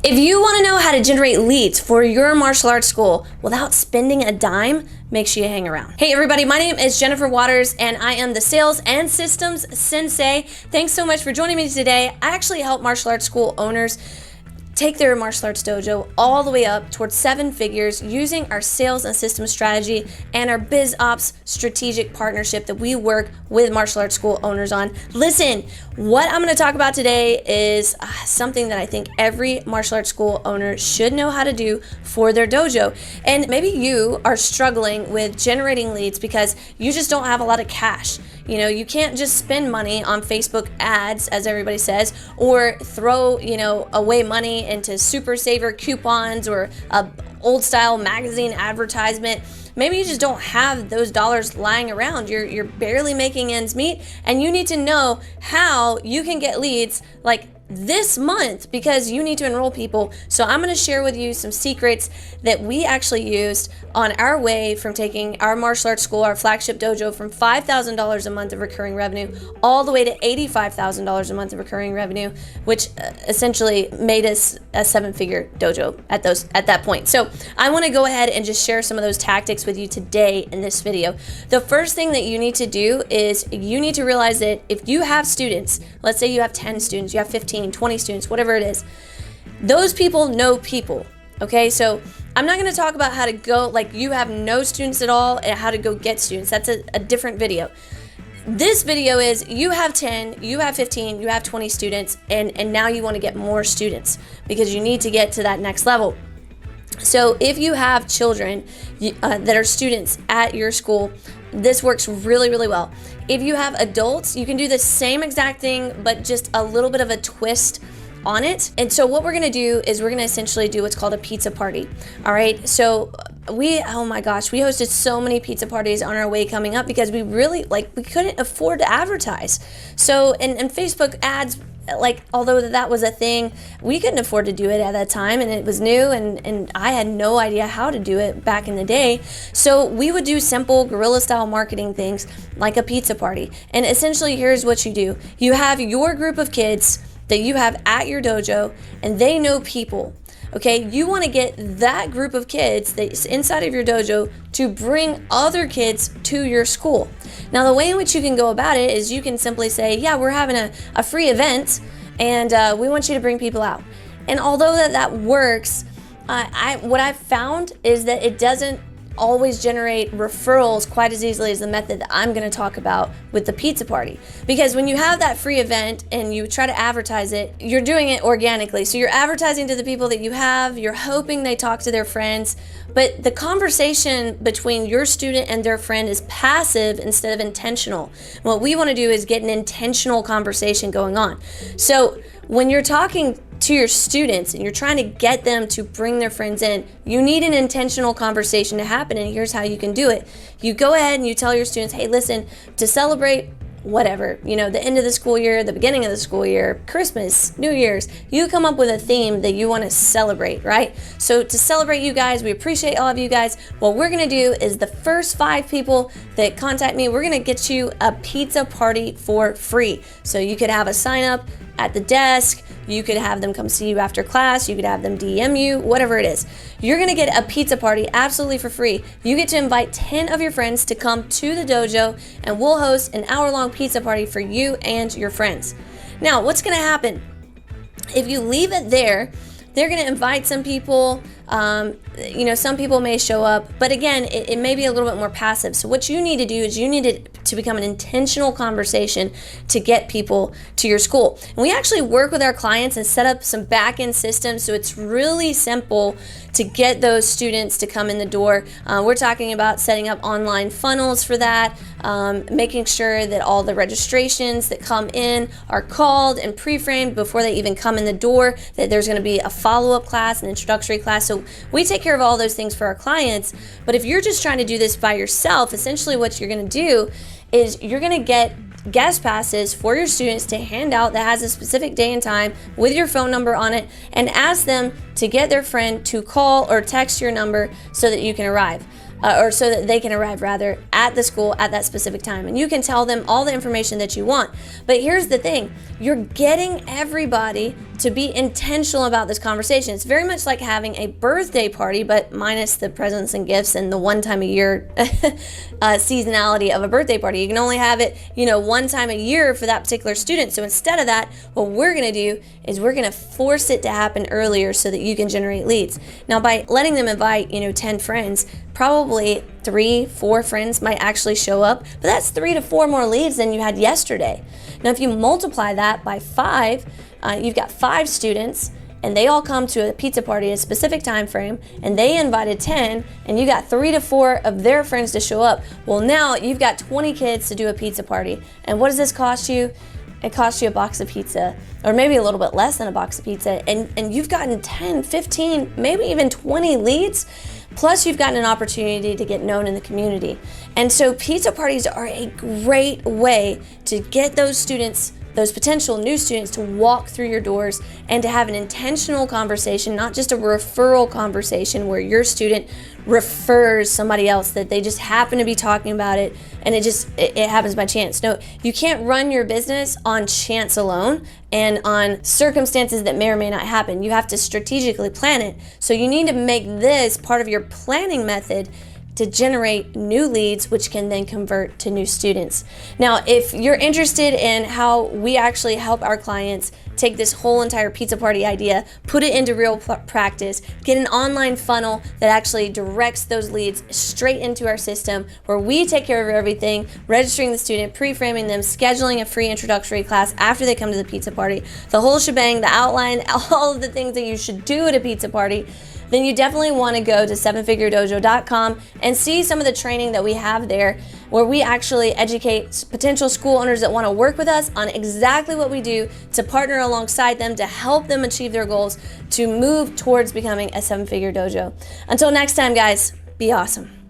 If you want to know how to generate leads for your martial arts school without spending a dime, make sure you hang around. Hey everybody, my name is Jennifer Waters and I am the Sales and Systems Sensei. Thanks so much for joining me today. I actually help martial arts school owners take their martial arts dojo all the way up towards 7 figures using our sales and systems strategy and our biz ops strategic partnership that we work with martial arts school owners on. Listen, what I'm going to talk about today is something that I think every martial arts school owner should know how to do for their dojo. And maybe you are struggling with generating leads because you just don't have a lot of cash. You know, you can't just spend money on Facebook ads, as everybody says, or throw, away money into Super Saver coupons or a old style magazine advertisement. Maybe you just don't have those dollars lying around. You're barely making ends meet, and you need to know how you can get leads like this month because you need to enroll people. So I'm going to share with you some secrets that we actually used on our way from taking our martial arts school, our flagship dojo, from $5,000 a month of recurring revenue all the way to $85,000 a month of recurring revenue, which essentially made us a 7-figure dojo at that point. So I want to go ahead and just share some of those tactics with you today in this video. The first thing that you need to do is you need to realize that if you have students, let's say you have 10 students, you have 15, 20 students, whatever it is, those people know people. Okay, so I'm not going to talk about how to go, like you have no students at all and how to go get students. That's a different video. This video is you have 10, you have 15, you have 20 students, and now you want to get more students because you need to get to that next level. So if you have children that are students at your school, this works really, really well. If you have adults, you can do the same exact thing, but just a little bit of a twist on it. And so what we're gonna do is we're gonna essentially do what's called a pizza party. All right, so oh my gosh, we hosted so many pizza parties on our way coming up because we couldn't afford to advertise. So, and Facebook ads, although that was a thing, we couldn't afford to do it at that time, and it was new, and I had no idea how to do it back in the day. So we would do simple guerrilla style marketing things like a pizza party. And essentially here's what you do. You have your group of kids that you have at your dojo, and they know people. Okay, you want to get that group of kids that's inside of your dojo to bring other kids to your school. Now, the way in which you can go about it is you can simply say, yeah, we're having a free event, and we want you to bring people out. And although that works, what I've found is that it doesn't always generate referrals quite as easily as the method that I'm going to talk about with the pizza party. Because when you have that free event and you try to advertise it, you're doing it organically. So you're advertising to the people that you have, you're hoping they talk to their friends, but the conversation between your student and their friend is passive instead of intentional. What we want to do is get an intentional conversation going on. So when you're talking to your students and you're trying to get them to bring their friends in, you need an intentional conversation to happen, and here's how you can do it. You go ahead and you tell your students, hey, listen, to celebrate whatever, the end of the school year, the beginning of the school year, Christmas, New Year's, you come up with a theme that you want to celebrate, right? So to celebrate you guys, we appreciate all of you guys. What we're going to do is the first 5 people that contact me, we're going to get you a pizza party for free. So you could have a sign up at the desk, you could have them come see you after class, you could have them DM you, whatever it is. You're gonna get a pizza party absolutely for free. You get to invite 10 of your friends to come to the dojo, and we'll host an hour-long pizza party for you and your friends. Now, what's gonna happen? If you leave it there, they're gonna invite some people, some people may show up, but again, it may be a little bit more passive. So what you need to do is you need it to become an intentional conversation to get people to your school. And we actually work with our clients and set up some back-end systems, so it's really simple to get those students to come in the door. We're talking about setting up online funnels for that, making sure that all the registrations that come in are called and pre-framed before they even come in the door, that there's gonna be a follow-up class, an introductory class. So we take care of all those things for our clients. But if you're just trying to do this by yourself, essentially what you're gonna do is you're gonna get guest passes for your students to hand out that has a specific day and time with your phone number on it, and ask them to get their friend to call or text your number so that you can arrive. or so that they can arrive rather at the school at that specific time. And you can tell them all the information that you want. But here's the thing, you're getting everybody to be intentional about this conversation. It's very much like having a birthday party, but minus the presents and gifts and the one time a year seasonality of a birthday party. You can only have it, one time a year for that particular student. So instead of that, what we're going to do is we're going to force it to happen earlier so that you can generate leads. Now, by letting them invite, 10 friends, probably 3-4 friends might actually show up, but that's 3 to 4 more leads than you had yesterday. Now, if you multiply that by 5, you've got 5 students, and they all come to a pizza party at a specific time frame, and they invited 10, and you got 3 to 4 of their friends to show up. Well, now you've got 20 kids to do a pizza party. And what does this cost you? It costs you a box of pizza, or maybe a little bit less than a box of pizza, and you've gotten 10, 15, maybe even 20 leads. Plus, you've gotten an opportunity to get known in the community. And so pizza parties are a great way to get those students, those potential new students, to walk through your doors and to have an intentional conversation, not just a referral conversation where your student refers somebody else that they just happen to be talking about it and it happens by chance. No, you can't run your business on chance alone and on circumstances that may or may not happen. You have to strategically plan it. So you need to make this part of your planning method to generate new leads, which can then convert to new students. Now, if you're interested in how we actually help our clients take this whole entire pizza party idea, put it into real practice, get an online funnel that actually directs those leads straight into our system, where we take care of everything, registering the student, pre-framing them, scheduling a free introductory class after they come to the pizza party, the whole shebang, the outline, all of the things that you should do at a pizza party, then you definitely want to go to sevenfiguredojo.com and see some of the training that we have there, where we actually educate potential school owners that want to work with us on exactly what we do to partner alongside them to help them achieve their goals to move towards becoming a 7-figure dojo. Until next time, guys, be awesome.